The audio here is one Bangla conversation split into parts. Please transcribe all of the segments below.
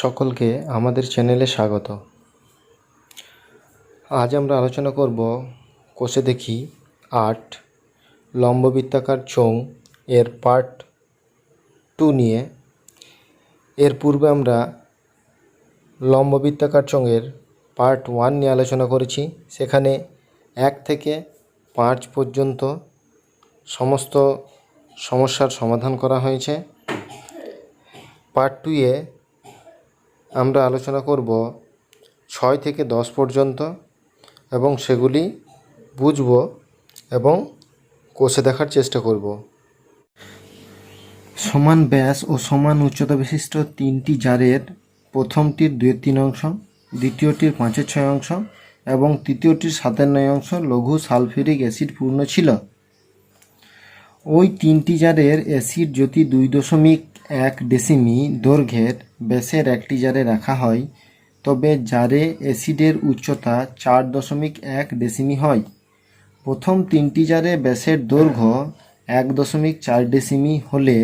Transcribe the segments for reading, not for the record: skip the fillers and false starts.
সকলকে আমাদের চ্যানেলে স্বাগত। আজ আমরা আলোচনা করব কোষে দেখি ৮ লম্ববৃত্তাকার চোঙ এর পার্ট 2 নিয়ে। এর পূর্বে আমরা লম্ববৃত্তাকার চোঙের পার্ট 1 নিয়ে আলোচনা করেছি। সেখানে 1 থেকে 5 পর্যন্ত সমস্ত সমস্যার সমাধান করা হয়েছে। পার্ট 2 এ আমরা আলোচনা করব 6 থেকে 10 পর্যন্ত এবং সেগুলি বুঝব এবং কষে দেখার চেষ্টা করব। সমান ব্যাস ও সমান উচ্চতা বিশিষ্ট 3টি জারের প্রথমটির 2/3 অংশ, দ্বিতীয়টির 5/6 অংশ এবং তৃতীয়টির 7/9 অংশ লঘু সালফিউরিক অ্যাসিড পূর্ণ ছিল। ওই 3টি জারের অ্যাসিড যদি 2.1 ডেসিমি দৈর্ঘ্যের ব্যাসের একটি জারে রাখা হয়, তবে জারে অ্যাসিডের উচ্চতা 4.1 ডেসিমি হয়। প্রথম 3টি জারে ব্যাসের দৈর্ঘ্য 1.4 ডেসিমি হলে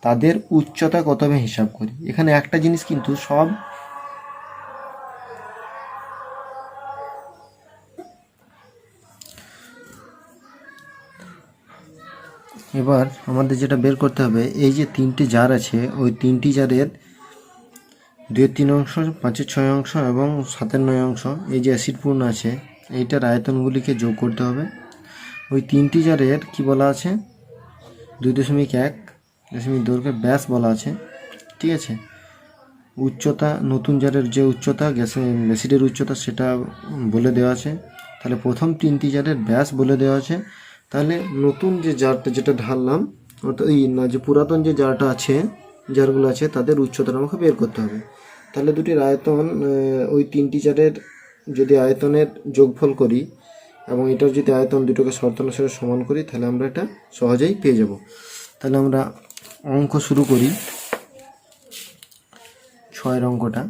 তাদের উচ্চতা কত হবে হিসাব করি। এখানে একটা জিনিস কিন্তু সব এবার আমাদের যেটা বের করতে হবে, এই যে 3টি জার আছে, ওই 3টি জারের 2/3 অংশ, 5/6 অংশ এবং 7/9 অংশ এই যে অ্যাসিড পূর্ণ আছে, এইটার আয়তনগুলিকে যোগ করতে হবে। ওই 3টি জারের কি বলা আছে, 2.1 ডেসিমি দৈর্ঘ্যের ব্যাস বলা আছে, ঠিক আছে। উচ্চতা, নতুন জারের যে উচ্চতা অ্যাসিডের উচ্চতা সেটা বলে দেওয়া আছে। তাহলে প্রথম 3টি জারের ব্যাস বলে দেওয়া আছে। তাহলে নতুন যে জারটা যেটা ঢাললাম, অর্থাৎ যে পুরাতন যে জারটা আছে, জারগুলো আছে, তাদের উচ্চতাটা আমাকে বের করতে হবে। তাহলে দুটির আয়তন, ওই 3টি জারের যদি আয়তনের যোগফল করি এবং এটার যদি আয়তন দুটোকে শর্ত অনুসারে সমান করি, তাহলে আমরা এটা সহজেই পেয়ে যাব। তাহলে আমরা অঙ্ক শুরু করি। 6 অঙ্কটা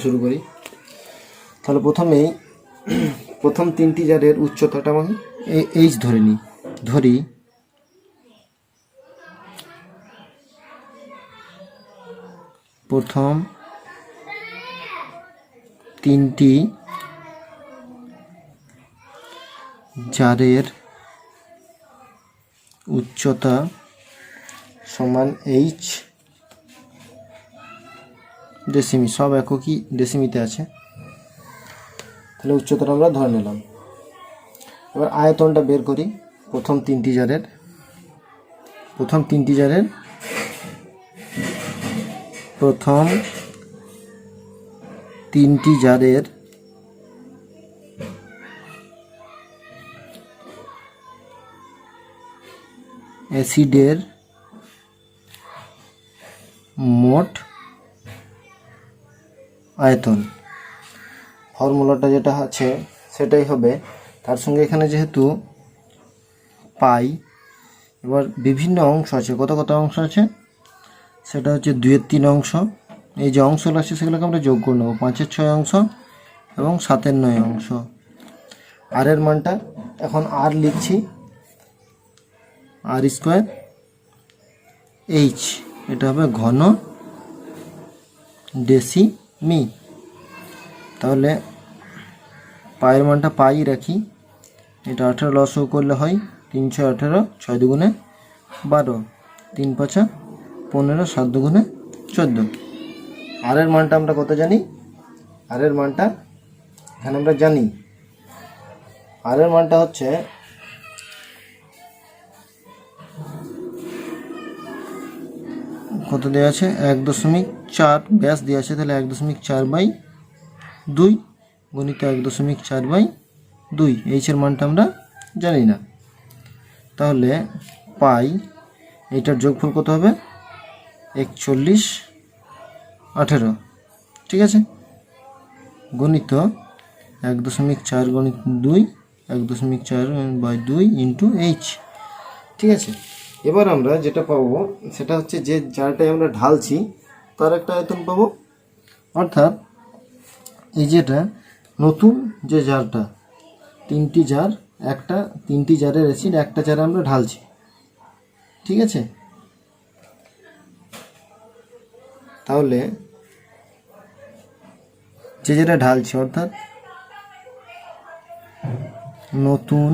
শুরু করি। তাহলে প্রথম 3টি জারের উচ্চতাটা আমি এইচ ধরি প্রথম 3টি জারের উচ্চতা সমান এইচ ডেসিমি, সব এককই ডেসিমিতে আছে। তাহলে উচ্চতাটা আমরা ধরে নিলাম। এবার আয়তনটা বের করি। প্রথম 3টি জারের প্রথম 3টি জারের অ্যাসিডের মোট আয়তন, ফর্মুলাটা যেটা আছে সেটাই হবে। তার সঙ্গে এখানে যেহেতু পাই, এবার বিভিন্ন অংশ আছে, কত অংশ আছে, সেটা হচ্ছে 2/3 অংশ। এই যে অংশগুলো আছে সেগুলোকে আমরা যোগ করে নেব, 5/6 অংশ এবং 7/9 অংশ। আর এর মানটা এখন আর লিখছি, আর স্কোয়ার এইচ, এটা হবে ঘন ডেসিমি। তাহলে পায়ের মানটা পাই রাখি, এটা 18 লসও করলে হয় 318, 6 দুগুণে 12, 3 5 15, 7 দুগুণে 14। আর এর মানটা আমরা কত জানি, আর এর মানটা এখানে আমরা জানি, আর এর মানটা হচ্ছে কত দেওয়া আছে, 1.4 ব্যাস দেওয়া আছে। তাহলে 1.4/2 গুণিত 1.4/2, এইচের মানটা আমরা জানি না। তাহলে পাই, এইটার যোগফল কত হবে, 41 18, ঠিক আছে, গণিত 1.4 গণিত 2, 1.4/2 ইন্টু এইচ, ঠিক আছে। এবার আমরা যেটা পাবো সেটা হচ্ছে, যে জারটায় আমরা ঢালছি তার একটা আয়তন পাবো, অর্থাৎ এই যেটা নতুন যে জারটা, তিনটি জার, তিনটি জারের অ্যাসিড একটা জারে আমরা ঢালছি, ঠিক আছে। তাহলে যেটা ঢালছি অর্থাৎ নতুন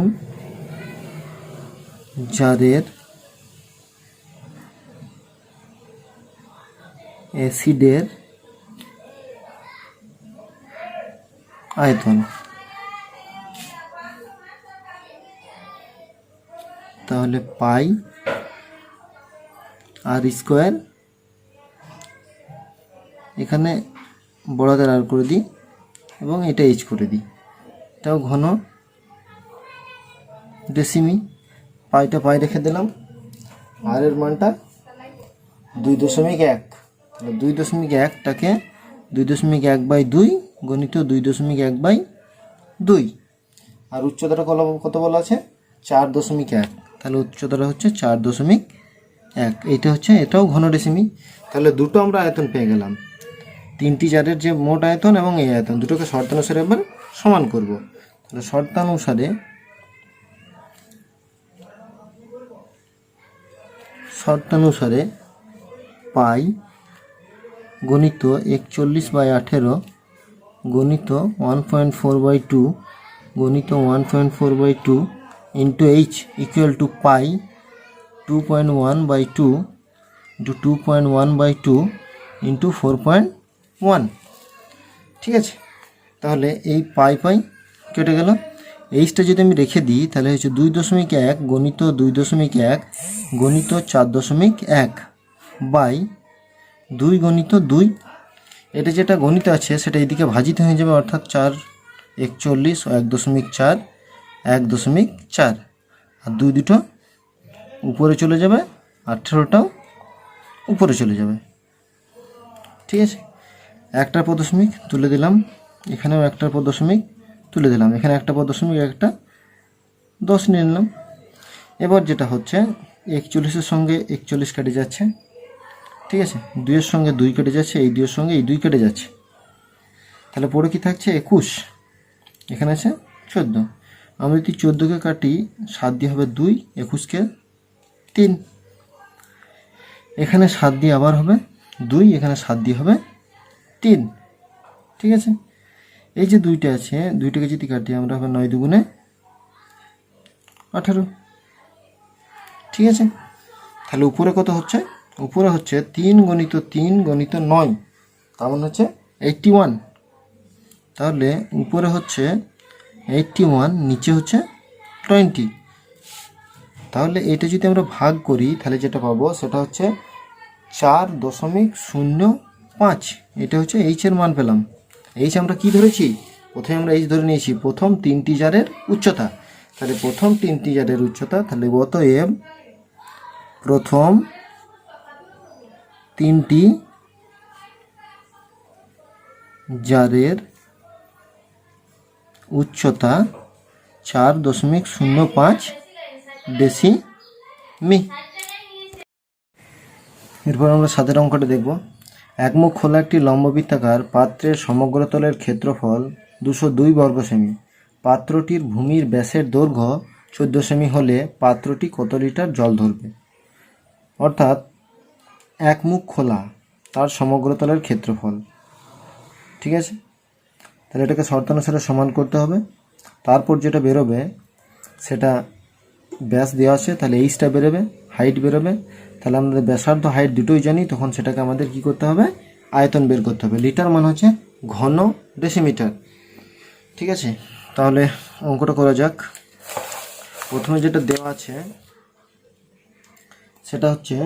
জারের অ্যাসিডের আয়তন, তাহলে পাই আর স্কোয়ার, এখানে বড়াকার আর করে দিই এবং এটা এইচ করে দিই, এটাও ঘন ডেসিমি, পাইটা পাই রেখে দিলাম, আর এর মানটা 2.1, তাহলে 2.1টাকে 2.1/2 গণিত 2.1/2, আর উচ্চতাটা কত বলা আছে 4.1, তাহলে উচ্চতাটা হচ্ছে 4.1, এইটা হচ্ছে, এটাও ঘন ডেসিমি। তাহলে দুটো আমরা আয়তন পেয়ে গেলাম, তিনটি জারের যে মোট আয়তন এবং এই আয়তন দুটোকে শর্তানুসারে এবার সমান করব। তাহলে শর্তানুসারে পাই গণিত 41/18 গণিত 1.4/2 গণিত 1.4/2 into H equal to pi 2.1/2 into 2.1/2 into 4.1, ঠিক আছে। তাহলে এই পাই কেটে গেল, এইচটা যদি আমি রেখে দিই তাহলে হচ্ছে 2.1 গণিত 2.1 গণিত 4.1 বাই 2 গণিত 2, এটা যেটা গণিত আছে সেটা এইদিকে ভাজিত হয়ে যাবে, অর্থাৎ 4 41 ও 1.4 1.4, আর দুটো উপরে চলে যাবে, 18টাও উপরে চলে যাবে, ঠিক আছে। একটার পর দশমিক তুলে দিলাম, এখানেও একটার পর দশমিক তুলে দিলাম, এখানে একটা পর দশমিক একটা 10 নিয়ে নিলাম। এবার যেটা হচ্ছে 41-এর সঙ্গে 41 কেটে যাচ্ছে, ঠিক আছে, 2-এর সঙ্গে 2 কেটে যাচ্ছে, এই 2-এর সঙ্গে এই 2 কেটে যাচ্ছে, তাহলে পরে কি থাকছে 21, এখানে আছে 14, আমরা যদি 14কে কাটি 7 দিয়ে হবে 2, 21কে 3, এখানে 7 দিয়ে আবার হবে 2, এখানে 7 দিয়ে হবে 3, ঠিক আছে। এই যে 2টা আছে, 2টাকে যদি কাটি আমরা হবে 9 দুগুণে 18, ঠিক আছে। তাহলে উপরে কত হচ্ছে, উপরে হচ্ছে 3 গণিত 3 গণিত 9, তার মানে হচ্ছে 81, তাহলে উপরে হচ্ছে 81, নিচে হচ্ছে 20, তাহলে এটা যদি আমরা ভাগ করি তাহলে যেটা পাবো সেটা হচ্ছে 4.05, এটা হচ্ছে এইচের মান পেলাম। এইচ আমরা কি ধরেছি, প্রথমে আমরা এইচ ধরে নিয়েছি প্রথম তিনটি জারের উচ্চতা, তাহলে প্রথম তিনটি জারের উচ্চতা, তাহলে অতএব প্রথম তিনটি জারের উচ্চতা 4.05 ডেসিমি। এরপর আমরা 7 অঙ্কটা দেখব। একমুখ খোলা একটি লম্ববৃত্তাকার পাত্রের সমগ্র তলের ক্ষেত্রফল 202 বর্গ সেমি, পাত্রটির ভূমির ব্যাসের দৈর্ঘ্য 14 সেমি হলে পাত্রটি কত লিটার জল ধরবে। অর্থাৎ একমুখ খোলা, তার সমগ্র তলের ক্ষেত্রফল, ঠিক আছে। তাহলে এটাকে শর্তানুসারে সমান করতে হবে, তারপর যেটা বেরোবে সেটা ব্যাস দেওয়া আছে, তাহলে এইচটা বেরোবে, হাইট বেরোবে, তাহলে আমাদের ব্যাসার্ধ হাইট দুটোই জানি, তখন সেটাকে আমাদের কি করতে হবে, আয়তন বের করতে হবে। লিটার মান হচ্ছে ঘন ডেসিমিটার, ঠিক আছে। তাহলে অঙ্কটা করা যাক। প্রথমে যেটা দেওয়া আছে সেটা হচ্ছে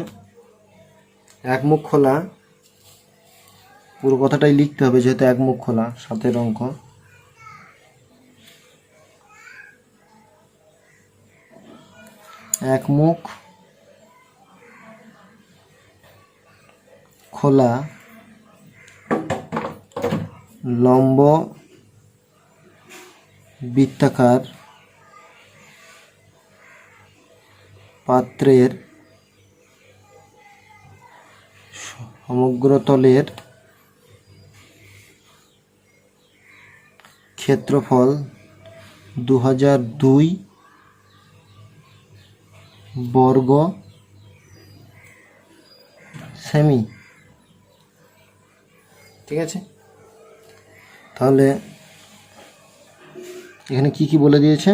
একমুখ খোলা, পুরো কথাটাই লিখতে হবে যেহেতু একমুখ খোলা, 7 অঙ্ক। একমুখ খোলা লম্ব বৃত্তাকার পাত্রের সমগ্র তলের ক্ষেত্রফল 2002 বর্গ সেমি। ঠিক আছে, তাহলে এখানে কি কি বলে দিয়েছে?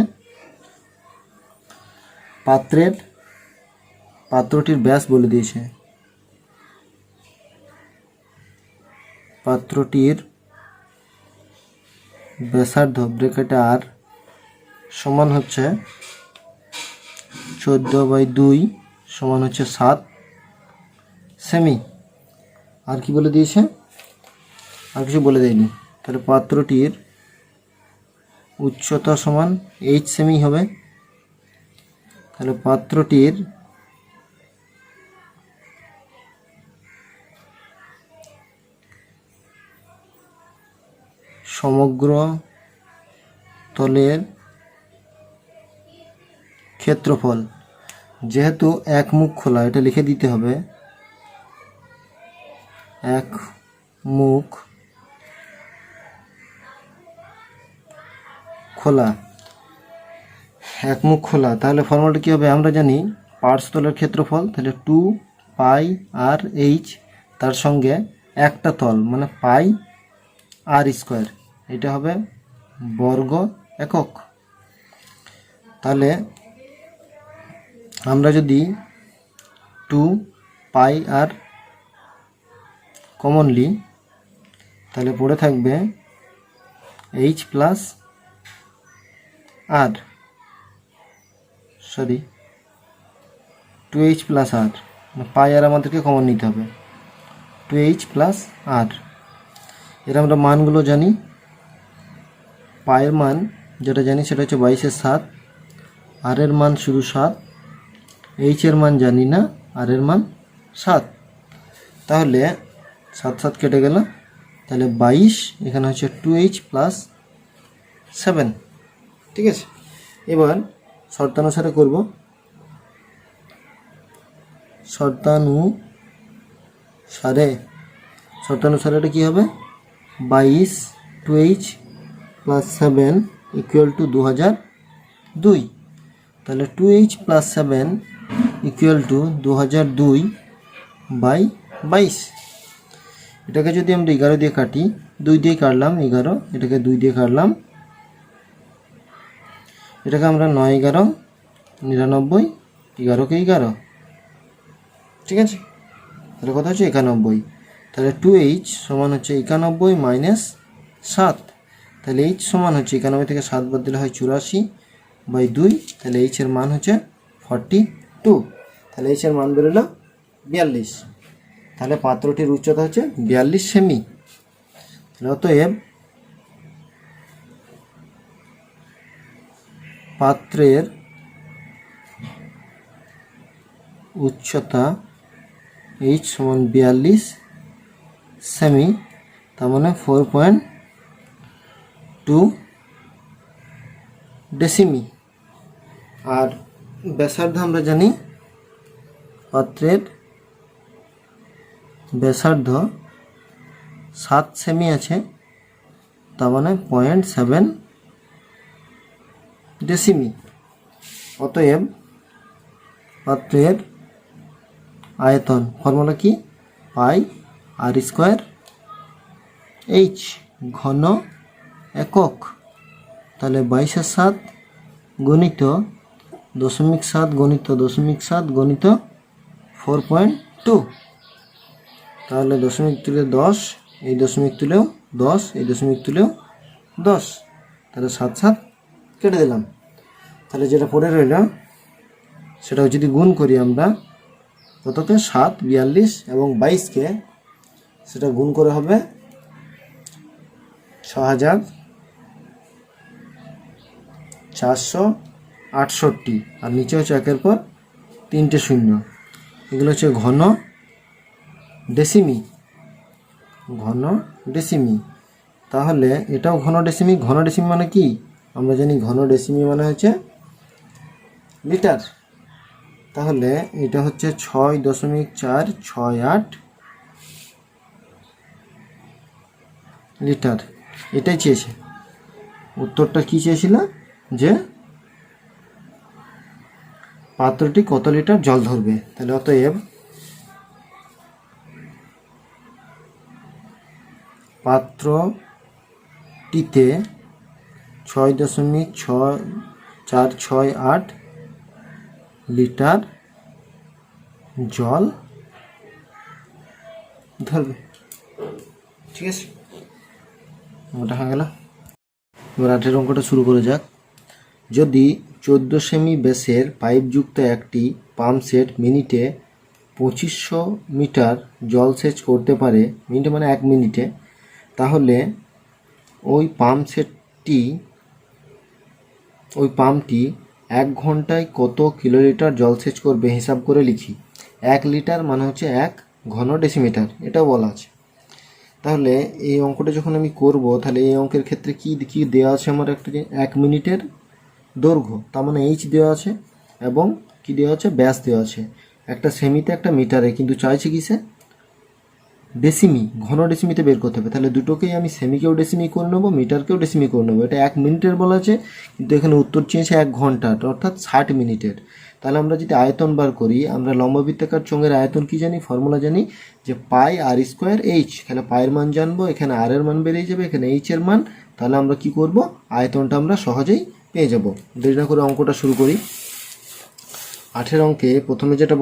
পাত্রটির ব্যাস বলে দিয়েছে। পাত্রটির ব্যাসার্ধ ব্র্যাকেটে আর সমান হচ্ছে 14/2 সমান হচ্ছে 7 সেমি। আর কি বলে দিয়েছে? আর কিছু বলে দেয়নি। তাহলে পাত্রটির উচ্চতা সমান 8 সেমি হবে। তাহলে পাত্রটির সমগ্র তলের ক্ষেত্রফল, যেহেতু এক মুখ খোলা, এটা লিখে দিতে হবে। এক মুখ খোলা, এক মুখ খোলা। তাহলে ফর্মুলাটা কী হবে? আমরা জানি পার্শ্বতলের ক্ষেত্রফল, তাহলে 2 পাই আর এইচ, তার সঙ্গে একটা তল মানে পাই আর স্কোয়ার, এটা হবে বর্গ একক। তাহলে আমরা যদি 2 পাই আর কমনলি, তাহলে পড়ে থাকবে এইচ প্লাস আর, সরি 2h প্লাস আর, পাই আর আমাদেরকে কমন নিতে হবে, 2h প্লাস আর। এর আমরা মানগুলো জানি। পায়ের মান যেটা জানি সেটা হচ্ছে 22/7, আর এর মান শুধু 7, এইচ এর মান জানি না, আর এর মান 7। তাহলে 7 7 কেটে গেল, তাহলে 22, এখানে হচ্ছে 2h প্লাস 7। ঠিক আছে, এবার শর্তানুসারে করব। শর্তানুসারে এটা কী হবে? 22 2h প্লাস 7 ইকুয়াল টু 2002। তাহলে 2h প্লাস 7 ইকুয়াল টু 2002/22। এটাকে যদি আমরা 11 দিয়ে কাটি, 2 দিয়ে কাটলাম 11, এটাকে 2 দিয়ে কাটলাম, এটাকে আমরা 9 11 99, 11কে 11। ঠিক আছে, তাহলে কথা হচ্ছে 91। তাহলে 2h সমান হচ্ছে 91 মাইনাস 7। তাহলে h সমান হচ্ছে 91 থেকে 7 বাদ দিলে হয় 84/2। তাহলে h এর মান হচ্ছে 42। তাহলে h এর মান বেরোলো 42। তাহলে পাত্রটির উচ্চতা হচ্ছে 42 সেমি। অতএব পাত্রের উচ্চতা h সমান 42 সেমি, তার মানে 4.2 ডেসিমি। আর ব্যাসার্ধ আমরা জানি, পাত্রের ব্যাসার্ধ 7 সেমি আছে, তার মানে 0.7 ডেসিমি। অতএব পাত্রের আয়তন, ফর্মুলা কি? পাই আর স্কোয়ার এইচ, ঘন একক। তাহলে 22/7 গণিত 0.7 গণিত 0.7 গণিত 4.2। তাহলে দশমিক তুলে 10, এই দশমিক তুলেও 10, এই দশমিক তুলেও 10, তাহলে 7 7 কেটে দিলাম। তাহলে যেটা পড়ে রইল সেটা যদি গুণ করি আমরা, কতকে 7, 42 এবং 22কে, সেটা গুণ করে হবে 6468। আর নিচে হচ্ছে একের পর 3টে শূন্য, এগুলো হচ্ছে ঘন ডেসিমি। ঘন ডেসিমি, তাহলে এটাও ঘন ডেসিমি। ঘন ডেসিমি মানে কি? আমরা জানি ঘন ডেসিমি মানে হচ্ছে লিটার। তাহলে এটা হচ্ছে 6.468 লিটার। এটাই চেয়েছে, উত্তরটা কি চেয়েছিল? যে পাত্রটি কত লিটার জল ধরবে। তাহলে অতএব পাত্রটিতে 6.468 লিটার জল ধরবে। ঠিক আছে, ওটা হয়ে গেল। এবার 8 অঙ্কটা শুরু করে যাক। যদি 14 সেমি ব্যাসের পাইপযুক্ত একটি পাম্প সেট মিনিটে 2500 মিটার জল সেচ করতে পারে, মিনিটে মানে 1 মিনিটে, তাহলে ওই পাম্পটি 1 ঘন্টায় কত কিলোলিটার জল সেচ করবে হিসাব করে লিখি। 1 লিটার মানে হচ্ছে 1 ঘন ডেসিমিটার, এটাও বলা আছে। তাহলে এই অঙ্কটা যখন আমি করব, তাহলে এই অঙ্কের ক্ষেত্রে কি দেওয়া আছে আমার, একটা 1 মিনিটের দৈর্ঘ্য, তার মানে এইচ দেওয়া আছে, এবং কি দেওয়া আছে, ব্যাস দেওয়া আছে, একটা সেমিতে একটা মিটারে, কিন্তু চাইছে কিসে, ডেসিমি, ঘন ডেসিমিতে বের করতে হবে। তাহলে দুটোকেই আমি সেমিকেও ডেসিমি করে নেবো, মিটারকেও ডেসিমি করে নেবো। এটা 1 মিনিটের বলা আছে, কিন্তু এখানে উত্তর চেয়েছে 1 ঘন্টার, অর্থাৎ 60 মিনিটের। তাহলে আমরা যদি আয়তন বার করি, আমরা লম্ববৃত্তাকার চোঙের আয়তন কি জানি, ফর্মুলা জানি যে পাই আর স্কোয়ার এইচ। তাহলে পায়ের মান জানবো, এখানে আর এর মান বেরিয়ে যাবে, এখানে এইচ এর মান। তাহলে আমরা কি করব, আয়তনটা আমরা সহজেই পেয়ে যাব। দেরি না করে অঙ্কটা শুরু করি। 8 অঙ্কে প্রথমে যেটা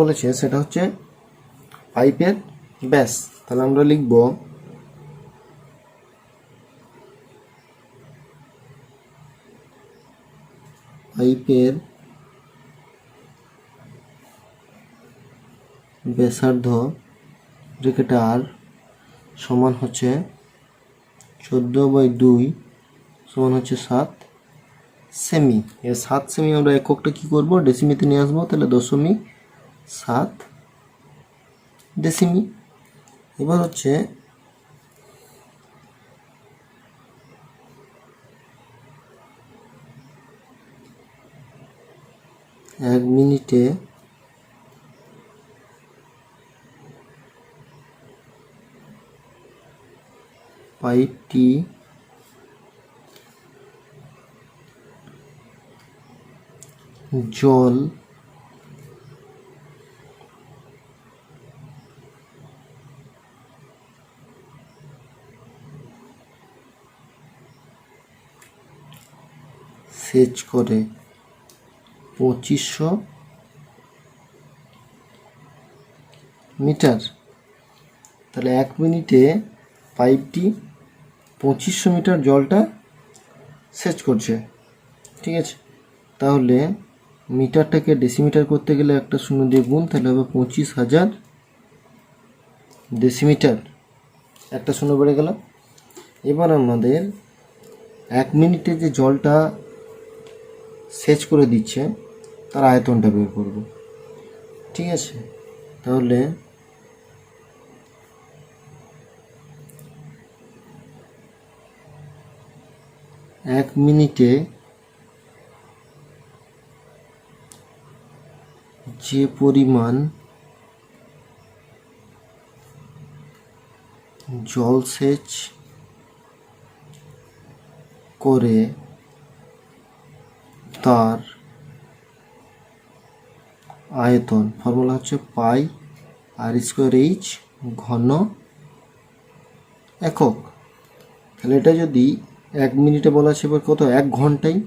বলেছে, সেটা হচ্ছে পাইপের ব্যাস। তাহলে আমরা লিখব পাইপের ব্যাসার্ধ ব্র্যাকেট আর সমান হচ্ছে 14/2 সমান হচ্ছে 7 সেমি। এই 7 সেমি আমরা এককটা কি করব, ডেসিমিতে নিয়ে আসবো। তাহলে 0.7 ডেসিমি। এবার হচ্ছে এক মিনিটে পাইপটি জল সেচ করে 2500 মিটার। তাহলে 1 মিনিটে পাইপটি 2500 মিটার জলটা সেচ করছে। ঠিক আছে, তাহলে মিটারটাকে ডেসিমিটার করতে গেলে একটা শূন্য দিয়ে গুণ, তাহলে হবে 25,000 ডেসিমিটার, একটা শূন্য বেড়ে গেল। এবার আমাদের 1 মিনিটে যে জলটা সেচ করে দিচ্ছে তার আয়তনটা বের করব। ঠিক আছে, তাহলে এক মিনিটে যে পরিমাণ জল সেচ করে তার আয়তন, ফর্মুলা হচ্ছে পাই আর স্কোয়ার এইচ ঘন একক। তাহলে এটা যদি 1 মিনিটে বলা আছে, এবার কত, 1 ঘন্টায়,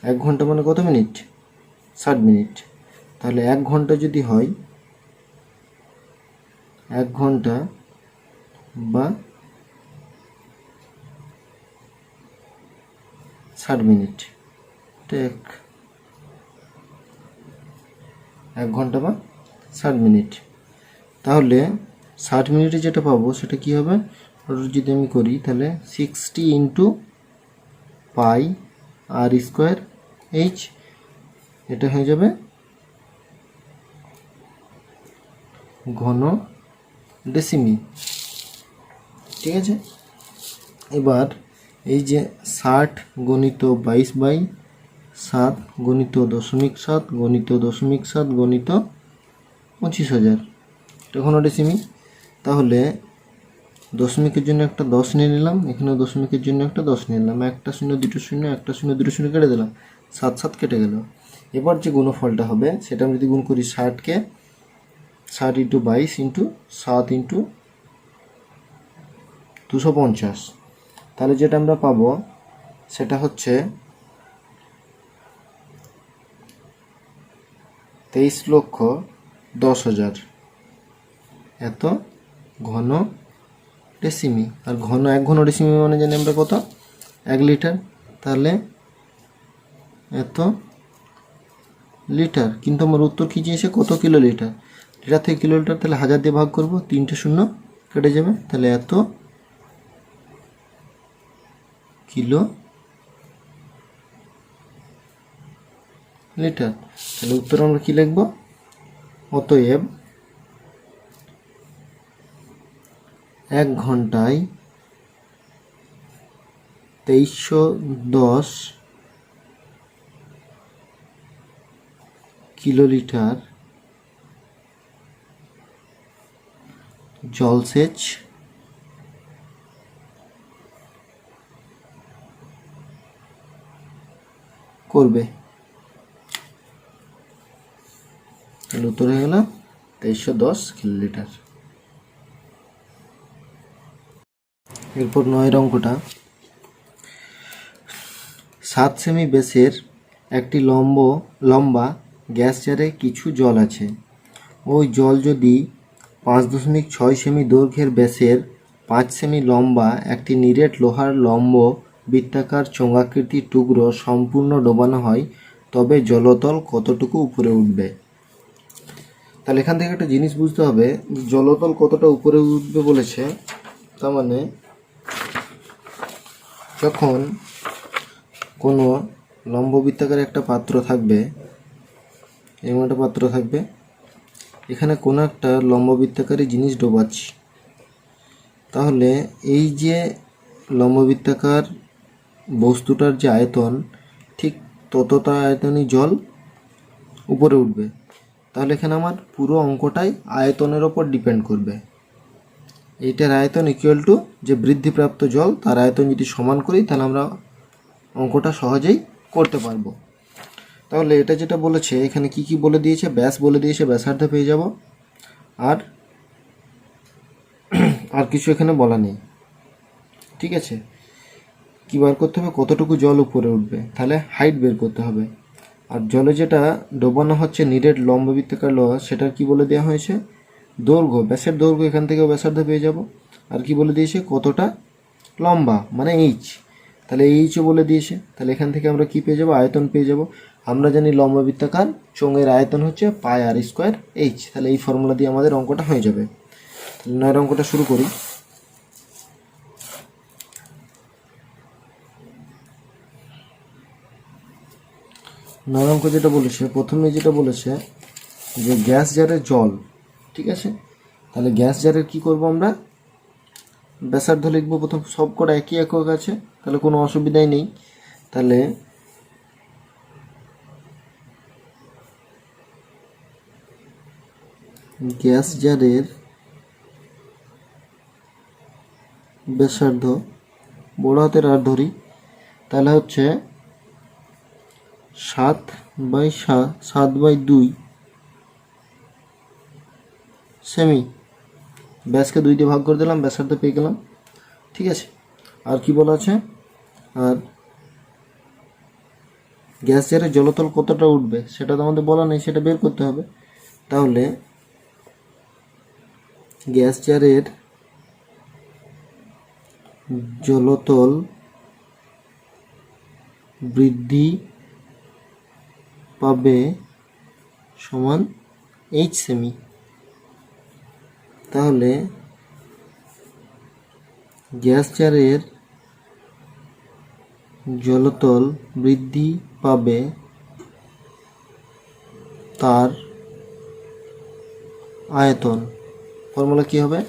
1 ঘন্টা মানে কত মিনিট, 60 মিনিট। তাহলে 1 ঘন্টা যদি হয়, 1 ঘন্টা বা 60 মিনিট, 1 ঘন্টা বা 60 মিনিট। তাহলে 60 মিনিটে যেটা পাবো সেটা কি হবে, যদি আমি করি তাহলে 60 ইন্টু পাই আর স্কোয়ার এইচ, এটা হয়ে যাবে ঘন ডেসিমি। ঠিক আছে, এবার এই যে 60 গণিত 22/7 গণিত 0.7 গণিত 0.7 গণিত 25,000, এটা ঘন ডেসিমি। তাহলে দশমিকের জন্য একটা 10 নিয়ে নিলাম, এখানে দশমিকের জন্য একটা 10 নিয়ে নিলাম, একটা শূন্য দুটো শূন্য, একটা শূন্য দুটো শূন্য কেটে দিলাম, 7 7 কেটে গেল। এবার যে গুণফলটা হবে সেটা আমি যদি গুণ করি 60কে 60 ইন্টু 22 ইন্টু 7 ইন্টু 250, তাহলে যেটা আমরা পাবো সেটা হচ্ছে 23,10,000 এত ঘন ডেসিমি। আর ঘন 1 ঘন ডেসিমি মানে জানি আমরা কত, 1 লিটার। তাহলে এত লিটার, কিন্তু আমার উত্তর কী চেয়েছে, কত কিলো লিটার। লিটার থেকে কিলো লিটার, তাহলে 1000 দিয়ে ভাগ করবো, 3টে শূন্য কেটে যাবে, তাহলে এত কিলো লিটার। তাহলে উত্তর আমরা কী লিখব, অতএব 1 ঘন্টায় 2310 কিলোলিটার জলসেচ করবে। তাহলে উত্তর হয়ে গেল 2310 কিলোলিটার। এরপর 9 অঙ্কটা, 7 সেমি ব্যাসের একটি লম্বা গ্যাস জারে কিছু জল আছে। ওই জল যদি 5.6 সেমি দৈর্ঘ্যের ব্যাসের 5 সেমি লম্বা একটি নিরেট লোহার লম্ব বৃত্তাকার চোঙাকৃতির টুকরো সম্পূর্ণ ডোবানো হয়, তবে জলতল কতটুকু উপরে উঠবে। তাহলে এখান থেকে একটা জিনিস বুঝতে হবে, জলতল কতটা উপরে উঠবে বলেছে। তার মানে যখন কোনো লম্ববৃত্তাকার একটা পাত্র থাকবে, এরকম একটা পাত্র থাকবে, এখানে কোনো একটা লম্ববৃত্তাকারী জিনিস ডোবাচ্ছি, তাহলে এই যে লম্ববৃত্তাকার বস্তুটার যে আয়তন, ঠিক ততটা আয়তনই জল উপরে উঠবে। তাহলে এখানে আমার পুরো অঙ্কটাই আয়তনের ওপর ডিপেন্ড করবে। এইটার আয়তন ইকুয়াল টু যে বৃদ্ধিপ্রাপ্ত জল, তার আয়তন যদি সমান করি তাহলে আমরা অঙ্কটা সহজেই করতে পারবো। তাহলে এটা যেটা বলেছে এখানে কি কি বলে দিয়েছে, ব্যাস বলে দিয়েছে, ব্যাসার্ধ পেয়ে যাব, আর কিছু এখানে বলা নেই। ঠিক আছে, কী বার করতে হবে, কতটুকু জল উপরে উঠবে, তাহলে হাইট বের করতে হবে। আর জলে যেটা ডোবানো হচ্ছে নিরেট লম্ববৃত্তাকার লোহা, সেটার কি বলে দেওয়া হয়েছে, দৈর্ঘ্য, ব্যাসের দৈর্ঘ্য, এখান থেকে ব্যাসার্ধ পেয়ে যাব। আর কি বলে দিয়েছে, কতটা লম্বা মানে এইচ, তাহলে এইচও বলে দিয়েছে। তাহলে এখান থেকে আমরা কি পেয়ে যাব, আয়তন পেয়ে যাব। আমরা জানি লম্ববৃত্তাকার চোঙের আয়তন হচ্ছে পাই আর স্কোয়ার এইচ, তাহলে এই ফর্মুলা দিয়ে আমাদের অঙ্কটা হয়ে যাবে। তাহলে 9 অঙ্কটা শুরু করি। নয় অঙ্ক যেটা বলেছে, প্রথমে যেটা বলেছে যে গ্যাস জারের জল, ঠিক আছে। তাহলে গ্যাস জারের কি করব, আমরা ব্যাসার্ধ লিখব। প্রথম সব কটা একই একক আছে, তাহলে কোনো অসুবিধাই নেই। তাহলে গ্যাস জারের ব্যাসার্ধ বড় হাতের আর ধরি, তাহলে হচ্ছে 7/2 সেমি। ব্যাসকে 2 দিয়ে ভাগ করে দিলাম, ব্যাসার্ধ পেয়ে গেলাম। ঠিক আছে, আর কি বলা আছে, আর গ্যাস জারের জলতল কতটা উঠবে সেটা তো আমাদের বলা নেই, সেটা বের করতে হবে। তাহলে গ্যাস জারের জলতল বৃদ্ধি পাবে সমান এইচ সেমি। তাহলে গ্যাস জারের জলতল বৃদ্ধি পাবে তার আয়তন, ফর্মুলা কি হবে,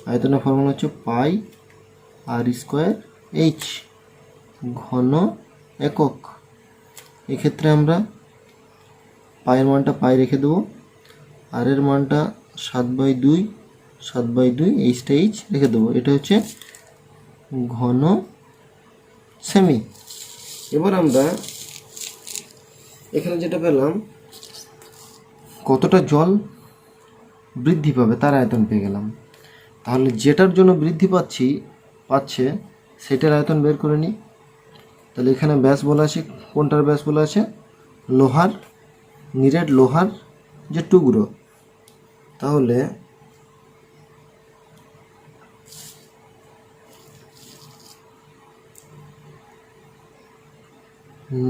আয়তনের ফর্মুলা হচ্ছে পাই আর স্কোয়ার এইচ, ঘন একক। এক্ষেত্রে আমরা পায়ের মানটা পাই রেখে দেবো, আর এর মানটা 7/2 7/2 এইচটা এইচ রেখে দেবো। এটা হচ্ছে ঘন সেমি। এবার আমরা এখানে যেটা পেলাম, কতটা জল বৃদ্ধি পাবে তার আয়তন পেয়ে গেলাম। তাহলে যেটার জন্য বৃদ্ধি পাচ্ছে সেটার আয়তন বের করে নিই। তাহলে এখানে ব্যাস বলা আছে, কোনটার ব্যাস বলা আছে? লোহার, নিরেট লোহার যে টুকরো। তাহলে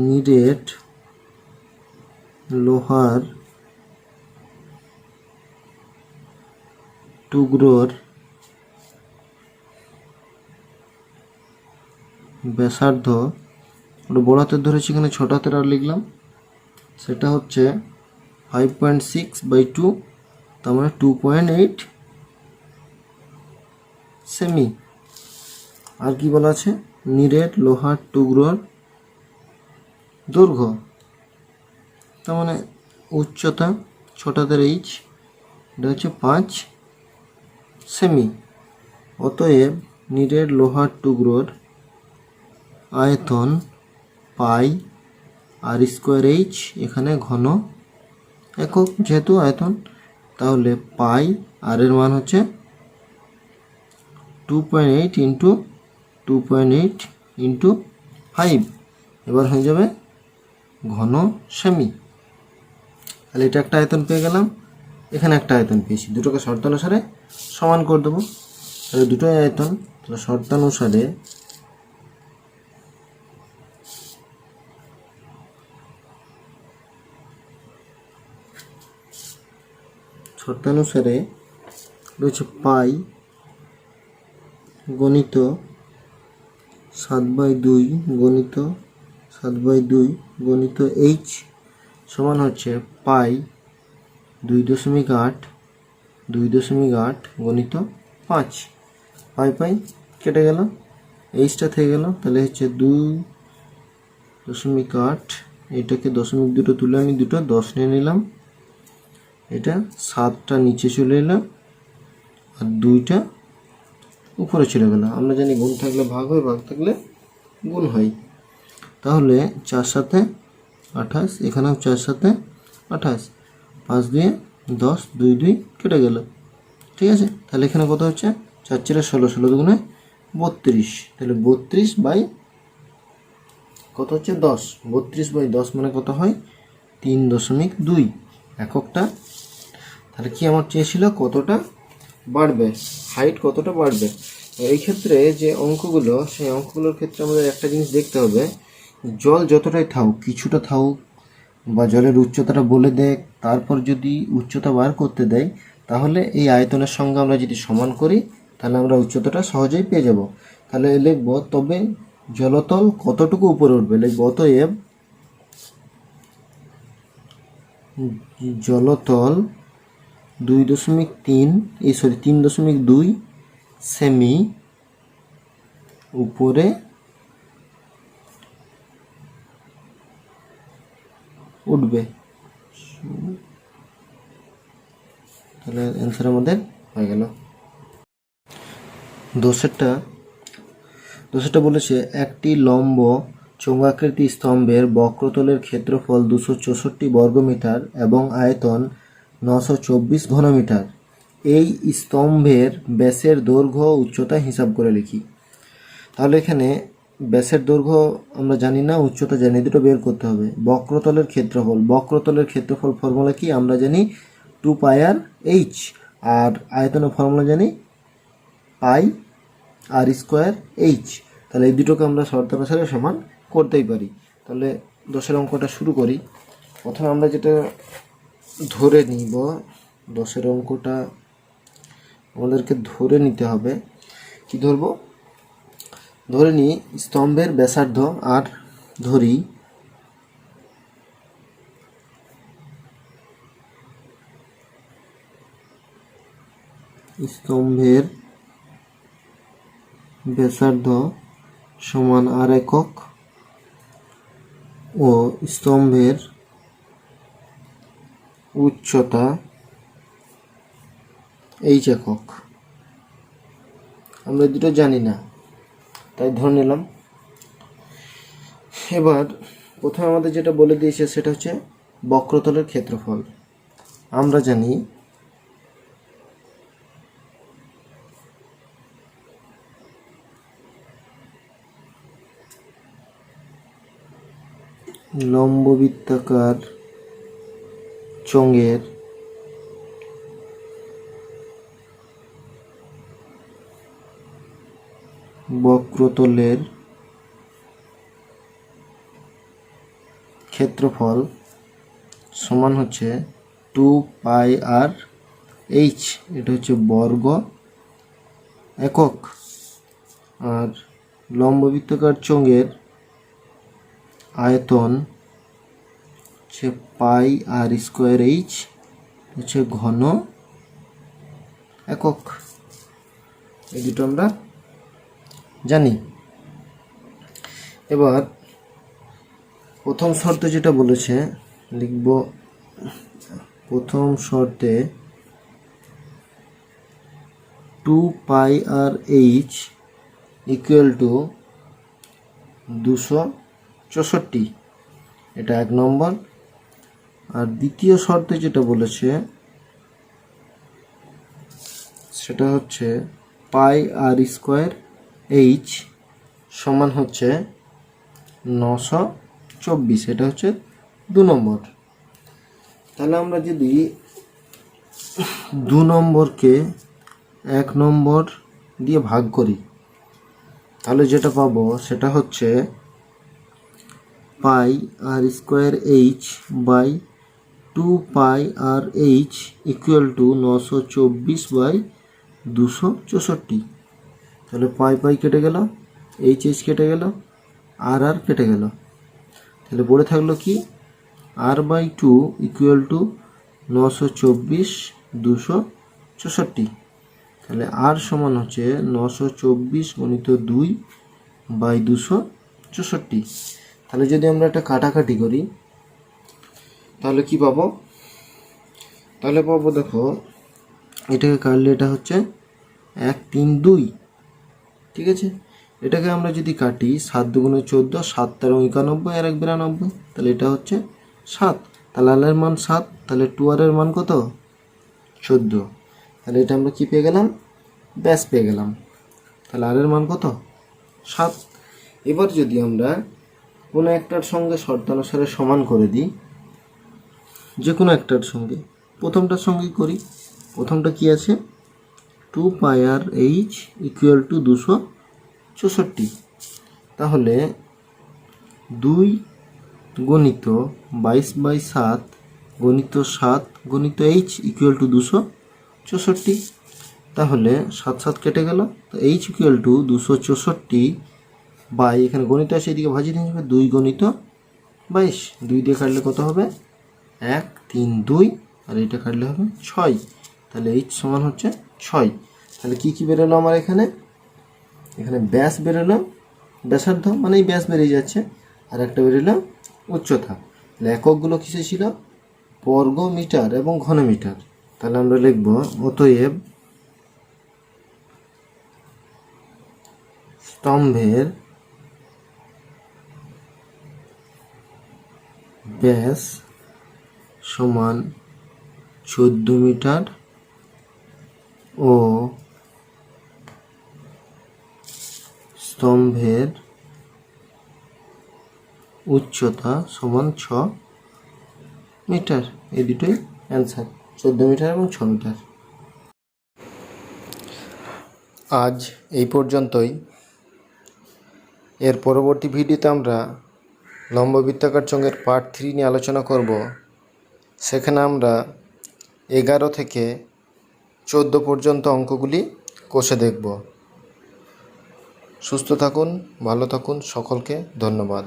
নিরেট লোহার টুকরোর ব্যাসার্ধ, ওটা বড় হাতের ধরেছি, এখানে ছোট হাতের আর লিখলাম, সেটা হচ্ছে 5.6/2, তার মানে 2.8 সেমি। আর কি বলা আছে? নিরেট লোহার টুকরোর দৈর্ঘ্য, তার মানে উচ্চতা, ছোট হাতের এইচ, এটা হচ্ছে 5 সেমি। অতএব নিরেট লোহার টুকরোর আয়তন পাই আর স্কোয়ার এইচ, এখানে ঘন একক যেহেতু আয়তন, তাহলে পাই আর এর মান হচ্ছে 2.8 ইন্টু 2.8 ইন্টু 5, এবার হয়ে যাবে ঘন সেমি। তাহলে এটা একটা আয়তন পেয়ে গেলাম, এখানে একটা আয়তন পেয়েছি, দুটোকে শর্তানুসারে সমান করে দেবো। তাহলে দুটোই আয়তন, তাহলে শর্তানুসারে রয়েছে পাই গণিত 7/2 গণিত 7/2 গণিত এইচ সমান হচ্ছে পাই 2.8 গণিত 5। পাই কেটে গেল, এইচটা থেকে গেল, তাহলে হচ্ছে 2.8, এটাকে দশমিক দুটো তুলে আমি দুটো 10 নিয়ে নিলাম, এটা 7টা নিচে চলে এলাম আর 2টা উপরে চলে গেল। আমরা জানি গুণ থাকলে ভাগ হয়, ভাগ থাকলে গুণ হয়। তাহলে 4 7 28, এখানেও 4 7 28, 5 2 10, 2 2 কেটে গেল। ঠিক আছে, তাহলে এখানে কত হচ্ছে? 4 4 16, 16 দুগুণে 32, তাহলে 32 কত হচ্ছে? 10। 32/10 মানে কত হয়? 3.2 এককটা। তাহলে কি আমার চেয়েছিল, কতটা বাড়বে, হাইট কতটা বাড়বে। এই ক্ষেত্রে যে অঙ্কগুলো, সেই অঙ্কগুলোর ক্ষেত্রে আমাদের একটা জিনিস দেখতে হবে, জল যতটাই থাকুক, কিছুটা থাকুক বা জলের উচ্চতাটা বলে দেয়, তারপর যদি উচ্চতা বার করতে দেয়, তাহলে এই আয়তনের সঙ্গে আমরা যদি সমান করি, তাহলে আমরা উচ্চতাটা সহজেই পেয়ে যাব। তাহলে লিখব, তবে জলতল কতটুকু উপরে উঠবে, লিখব অতএব জলতল 3.2 সেমি উপরে উঠবে। তাহলে অ্যান্সার আমাদের হয়ে গেল। দোষেরটা বলেছে, একটি লম্ব চোঙাকৃতি স্তম্ভের বক্রতলের ক্ষেত্রফল 264 বর্গমিটার এবং আয়তন 924 ঘনমিটার। এই স্তম্ভের ব্যাসের দৈর্ঘ্য উচ্চতা হিসাব করে লিখি। তাহলে এখানে ব্যাসের দৈর্ঘ্য আমরা জানি না, উচ্চতা জানি, দুটো বের করতে হবে। বক্রতলের ক্ষেত্রফল ফর্মুলা কি আমরা জানি, 2πr/h, আর আয়তনের ফর্মুলা জানি পাই আর স্কোয়ার এইচ। তাহলে এই দুটোকে আমরা শর্তানুসারে সমান করতেই পারি। তাহলে 10 অঙ্কটা শুরু করি। প্রথমে আমরা যেটা ধরে নিব, 10 অঙ্কটা আমাদেরকে ধরে নিতে হবে। কি ধরবো? ধরে নিই স্তম্ভের ব্যাসার্ধ, আর ধরি স্তম্ভের ব্যাসার্ধ সমান আর একক ও স্তম্ভের উচ্চতা এইচ একক। আমরা দুটো জানি না, তাই ধরে নিলাম। এবার প্রথমে আমাদের যেটা বলে দিয়েছে সেটা হচ্ছে বক্রতলের ক্ষেত্রফল। আমরা জানি লম্ববৃত্তাকার চোঙের বক্রতলের ক্ষেত্রফল সমান হচ্ছে 2πr/h। এটা হচ্ছে বর্গ একক। আর লম্ববৃত্তাকার চোঙের আয়তন হচ্ছে πr²h, হচ্ছে ঘন একক। এই দুটো আমরা জানি। এবার প্রথম শর্তে যেটা বলেছে লিখব, প্রথম শর্তে 2πr/h = 264, এটা 1 নম্বর। আর দ্বিতীয় শর্তে যেটা বলেছে সেটা হচ্ছে πr² সমান হচ্ছে 924, এটা হচ্ছে 2 নম্বর। তাহলে আমরা যদি 2 নম্বরকে 1 নম্বর দিয়ে ভাগ করি তাহলে যেটা পাবো সেটা হচ্ছে πr²h/2πr/h = 924/264। তাহলে পাই কেটে গেল, এইচ কেটে গেল, আর কেটে গেল। তাহলে পড়ে থাকলো কি r/2 = 924/264। তাহলে আর সমান হচ্ছে 924 × 2/264। তাহলে যদি আমরা একটা কাটাকাটি করি তাহলে কি পাবো? তাহলে পাবো, দেখো এটাকে কাটলে এটা হচ্ছে 1 3 2, ঠিক আছে। এটাকে আমরা যদি কাটি 7 × 2 = 14, 7 × 91 আর 1 92, তাহলে এটা হচ্ছে 7। তাহলে আর এর মান 7, তাহলে 2r এর মান কত? 14। তাহলে এটা আমরা কি পেয়ে গেলাম? ব্যাস পেয়ে গেলাম। তাহলে আর এর মান কত? 7। এবার যদি আমরা কোনো একটার সঙ্গে শর্তানুসারে সমান করে দিই, যে কোনো একটার সঙ্গে, প্রথমটার সঙ্গেই করি। প্রথমটা কি আছে? 2πr/h = 264। তাহলে 2 × 22/7 × 7 × h = 264। তাহলে 7 7 কেটে গেল, তো h = 264 বাই, এখানে গণিত আছে এদিকে ভাজিয়ে নিয়ে যাবে, 2 × 22। 2 দিয়ে কাটলে কত হবে? 1 3 2, আর এটা কাটলে হবে 6। তাহলে h সমান হচ্ছে 6। তাহলে কি বেরোলো আমার এখানে? এখানে ব্যাস বেরোলো, ব্যাসার্ধ মানে এই ব্যাস বেরিয়ে যাচ্ছে, আর একটা বেরোলো উচ্চতা। তাহলে এককগুলো কিসে ছিল? বর্গ মিটার এবং ঘনমিটার। তাহলে আমরা লিখব অতএব স্তম্ভের ব্যাস সমান 14 মিটার ও স্তম্ভের উচ্চতা সমান 6 মিটার। এই দুটোই অ্যান্সার, 14 মিটার এবং 6 মিটার। আজ এই পর্যন্তই। এর পরবর্তী ভিডিওতে আমরা লম্ববৃত্তাকার চোঙের পার্ট 3 নিয়ে আলোচনা করব। সেখানে আমরা 11 থেকে 14 পর্যন্ত অঙ্কগুলি কষে দেখব। সুস্থ থাকুন, ভালো থাকুন, সকলকে ধন্যবাদ।